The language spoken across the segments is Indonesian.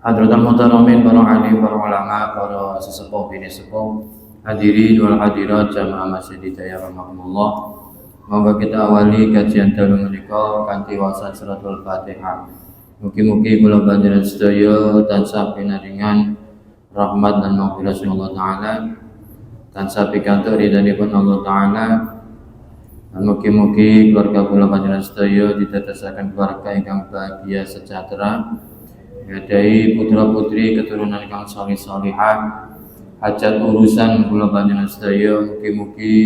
Hadratul Muhtaramin, para alim, para ulama, para sesepuh bini sepuh, hadirin wal hadirat jamaah Masjid Hidayah rahimakumullah. Monggo kita awali kajian dalu menika kanthi waca suratul Fatihah. Mugi-mugi kula panjenengan sedaya tansah pinaringan rahmat dan maghfirah Allah taala, tansah pikantuk ridhanipun Allah taala. Dan mugi-mugi keluarga kula panjenengan sedaya ditetesaken keluarga ingkang bahagia sejahtera. Gadai putra-putri keturunan kang salih salihah, hajat urusan kula panjenengan sedaya mugi-mugi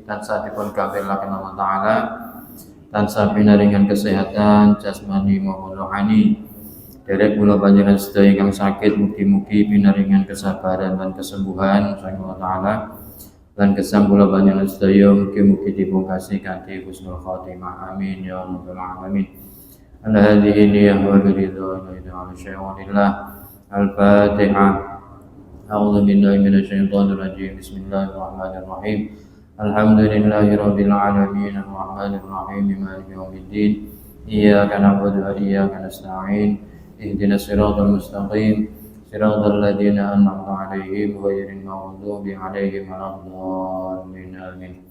tansah dipun kabulaken Allah taala, tansah pinaringan kesehatan jasmani maupun rohani. Derek kula panjenengan sedaya kang sakit mugi-mugi pinaringan kesabaran dan kesembuhan saking Allah taala. Lan gesang kula panjenengan sedaya mugi-mugi dipungkasi kanthi husnul khotimah. Amin ya rabbal alamin. Ala hadhihi niyyah wa ridha ila syai'illah. Al-Fatihah. A'udzu billahi minasyaitonir rajim. Bismillahirrahmanirrahim. Alhamdulillahirabbil alamin arrahmanir rahim maliki yaumiddin. Iyyaka na'budu wa iyyaka nasta'in. Ihdinas siratal mustaqim. Siratal ladzina an'amta 'alaihim ghairil maghdubi 'alaihim waladdallin. Amin.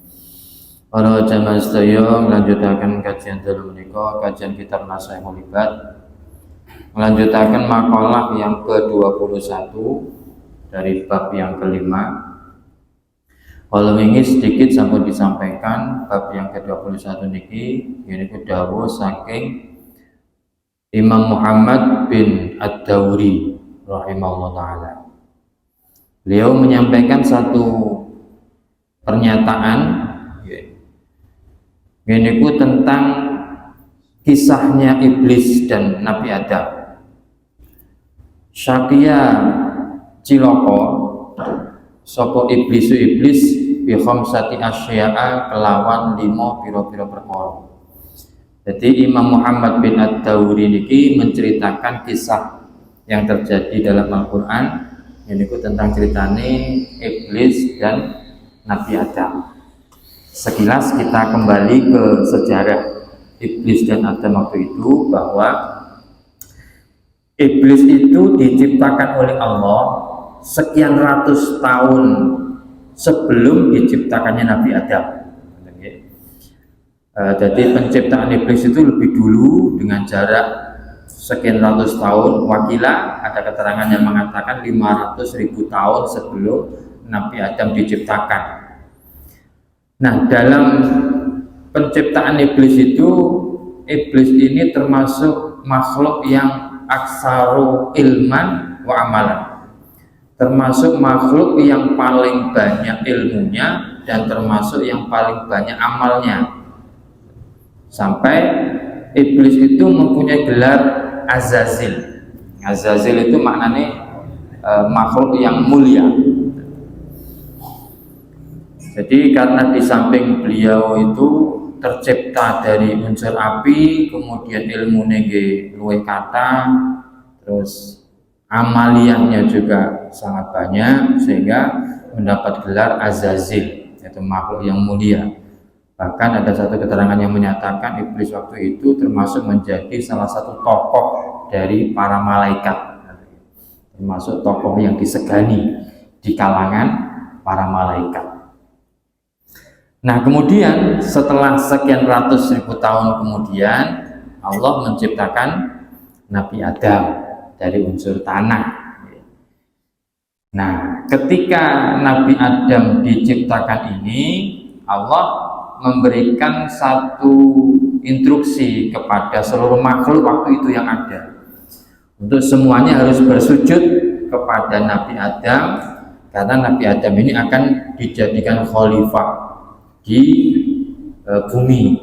Para jamaah sedaya melanjutaken kajian dalu menika kajian kitab Nashihul Ibad, melanjutaken makalah yang ke-21 dari bab yang kelima. Kalau ini sedikit sampun disampaikan bab yang ke-21 niki yaiku dawuh saking Imam Muhammad bin Ad-Dawri rahimahullah taala. Beliau menyampaikan satu pernyataan ini tentang kisahnya iblis dan Nabi Adam. Syakia ciloko sopo iblis bi khamsati asya'a kelawan 5 pira-pira perkara. Jadi Imam Muhammad bin Ad-Dawri niki menceritakan kisah yang terjadi dalam Al-Qur'an, yaitu tentang ceritane iblis dan Nabi Adam. Sekilas kita kembali ke sejarah iblis dan Adam waktu itu, bahwa iblis itu diciptakan oleh Allah sekian ratus tahun sebelum diciptakannya Nabi Adam. Jadi penciptaan iblis itu lebih dulu dengan jarak sekian ratus tahun. Wakila ada keterangan yang mengatakan 500.000 tahun sebelum Nabi Adam diciptakan. Nah, dalam penciptaan iblis itu, iblis ini termasuk makhluk yang aksaru ilman wa amalan, termasuk makhluk yang paling banyak ilmunya dan termasuk yang paling banyak amalnya. Sampai iblis itu mempunyai gelar Azazil. Azazil itu maknanya makhluk yang mulia. Jadi karena di samping beliau itu tercipta dari unsur api, kemudian ilmunya luwih kata, terus amaliyahnya juga sangat banyak, sehingga mendapat gelar Azazil, yaitu makhluk yang mulia. Bahkan ada satu keterangan yang menyatakan iblis waktu itu termasuk menjadi salah satu tokoh dari para malaikat, termasuk tokoh yang disegani di kalangan para malaikat. Nah, kemudian setelah sekian ratus ribu tahun kemudian Allah menciptakan Nabi Adam dari unsur tanah. Nah, ketika Nabi Adam diciptakan ini, Allah memberikan satu instruksi kepada seluruh makhluk waktu itu yang ada, untuk semuanya harus bersujud kepada Nabi Adam, karena Nabi Adam ini akan dijadikan khalifah di bumi.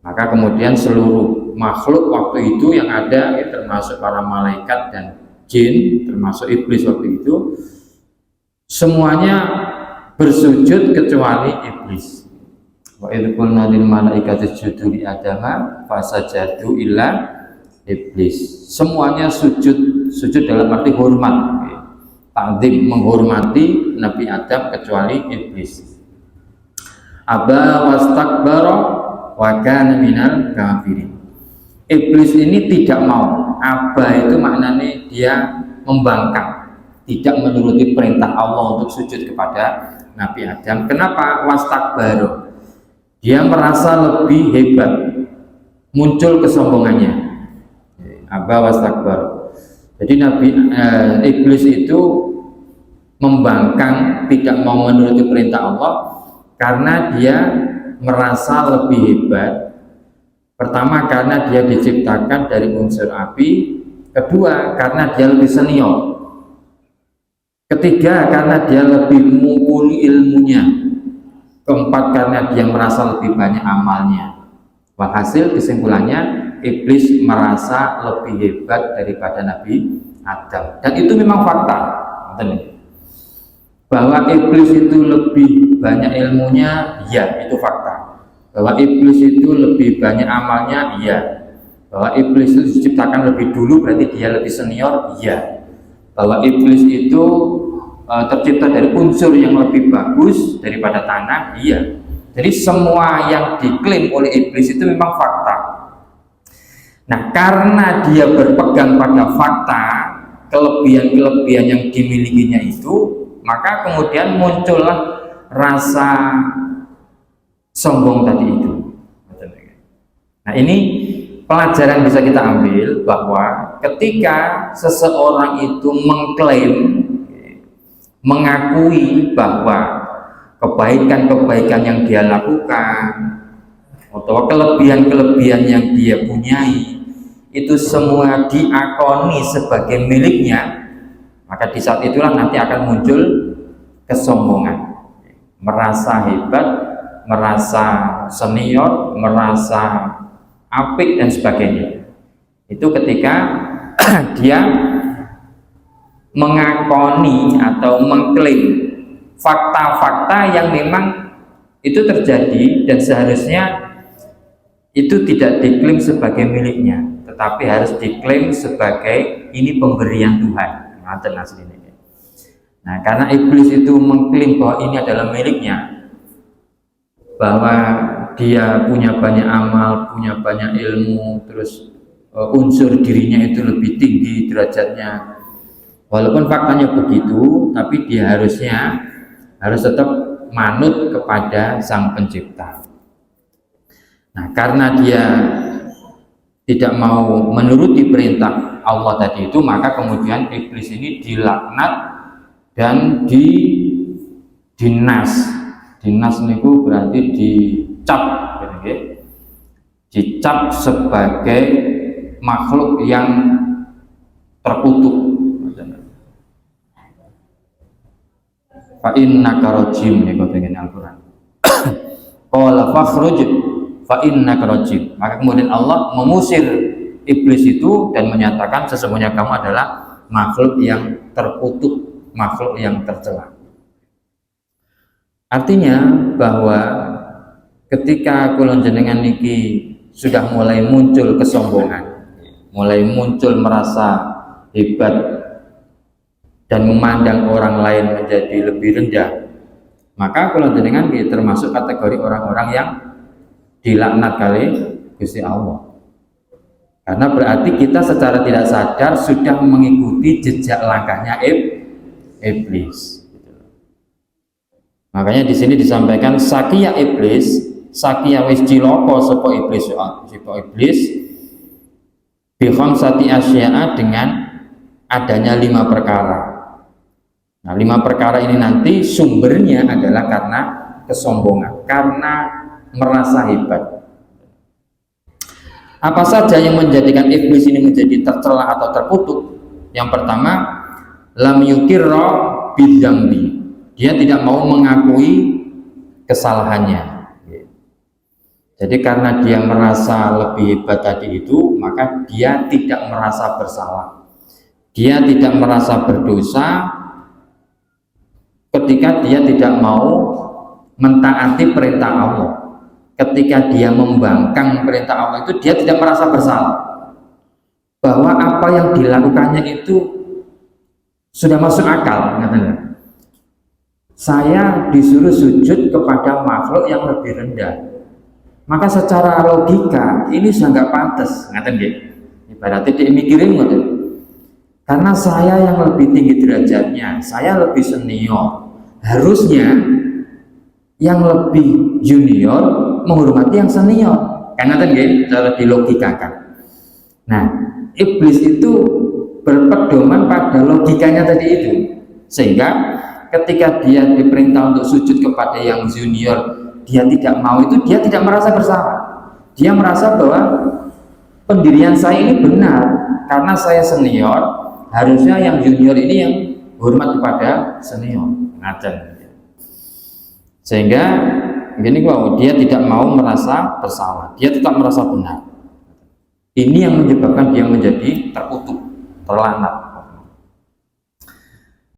Maka kemudian seluruh makhluk waktu itu yang ada, termasuk para malaikat dan jin, termasuk iblis waktu itu, semuanya bersujud kecuali iblis. Wa idh qulna lil malaikati isjudu li adama fasajadu illa iblis. Semuanya sujud dalam arti hormat, ta'zim, menghormati Nabi Adam kecuali iblis. Aba wastakbara wa kana minal kafirin. Iblis ini tidak mau Aba itu maknanya dia membangkang, tidak menuruti perintah Allah untuk sujud kepada Nabi Adam. Kenapa? Wastakbaru, dia merasa lebih hebat, muncul kesombongannya. Aba wastakbaru. Jadi iblis itu membangkang, tidak mau menuruti perintah Allah karena dia merasa lebih hebat. Pertama, karena dia diciptakan dari unsur api. Kedua, karena dia lebih senior. Ketiga, karena dia lebih mumpuni ilmunya. Keempat, karena dia merasa lebih banyak amalnya. Walhasil kesimpulannya, iblis merasa lebih hebat daripada Nabi Adam. Dan itu memang fakta. Bahwa iblis itu lebih banyak ilmunya, ya itu fakta. Bahwa iblis itu lebih banyak amalnya, iya. Bahwa iblis itu diciptakan lebih dulu, berarti dia lebih senior, iya. Bahwa iblis itu tercipta dari unsur yang lebih bagus daripada tanah, iya. Jadi semua yang diklaim oleh iblis itu memang fakta. Nah, karena dia berpegang pada fakta, kelebihan-kelebihan yang dimilikinya itu, maka kemudian muncullah rasa sombong tadi itu. Nah, ini pelajaran bisa kita ambil bahwa ketika seseorang itu mengklaim, mengakui bahwa kebaikan-kebaikan yang dia lakukan atau kelebihan-kelebihan yang dia punyai itu semua diakoni sebagai miliknya, maka di saat itulah nanti akan muncul kesombongan, merasa hebat, merasa senior, merasa apik dan sebagainya. Itu ketika dia mengakoni atau mengklaim fakta-fakta yang memang itu terjadi dan seharusnya itu tidak diklaim sebagai miliknya, tetapi harus diklaim sebagai ini pemberian Tuhan. Nah, karena iblis itu mengklaim bahwa ini adalah miliknya, bahwa dia punya banyak amal, punya banyak ilmu, terus unsur dirinya itu lebih tinggi derajatnya. Walaupun faktanya begitu, tapi dia harus tetap manut kepada Sang Pencipta. Nah, karena dia tidak mau menuruti perintah Allah tadi itu, maka kemudian iblis ini dilaknat dan dinas. Dinas niku berarti dicap, dicap sebagai makhluk yang terkutuk. Fa innaka rajim niku teng Al-Qur'an. Qala fakhruj fa innaka rajim. Maka kemudian Allah mengusir iblis itu dan menyatakan sesungguhnya kamu adalah makhluk yang terkutuk, makhluk yang tercela. Artinya bahwa ketika kula jenengan niki sudah mulai muncul kesombongan, mulai muncul merasa hebat dan memandang orang lain menjadi lebih rendah, maka kula jenengan termasuk kategori orang-orang yang dilaknat kali Gusti Allah. Karena berarti kita secara tidak sadar sudah mengikuti jejak langkahnya iblis. Makanya di sini disampaikan sakia iblis, sakia wis cilaka sapa iblis, bi khamsati asya'a dengan adanya 5 perkara. Nah, 5 perkara ini nanti sumbernya adalah karena kesombongan, karena merasa hebat. Apa saja yang menjadikan iblis ini menjadi tercela atau terkutuk? Yang pertama, lam yukirra bidzambi. Dia tidak mau mengakui kesalahannya. Jadi karena dia merasa lebih hebat tadi itu, maka dia tidak merasa bersalah. Dia tidak merasa berdosa ketika dia tidak mau mentaati perintah Allah. Ketika dia membangkang perintah Allah itu, dia tidak merasa bersalah bahwa apa yang dilakukannya itu sudah masuk akal. Saya disuruh sujud kepada makhluk yang lebih rendah, maka secara logika ini sudah nggak pantas, Berarti dia mikirin ngoten. Karena saya yang lebih tinggi derajatnya, saya lebih senior. Harusnya yang lebih junior menghormati yang senior. Karena tadi cara dilogikakan. Nah, iblis itu berpedoman pada logikanya tadi itu. Sehingga ketika dia diperintah untuk sujud kepada yang junior, dia tidak mau itu, dia tidak merasa bersalah. Dia merasa bahwa pendirian saya ini benar karena saya senior, harusnya yang junior ini yang hormat kepada senior. Ngajar. Sehingga begini dia tidak mau merasa bersalah, dia tetap merasa benar. Ini yang menyebabkan dia menjadi terkutuk, terlanat.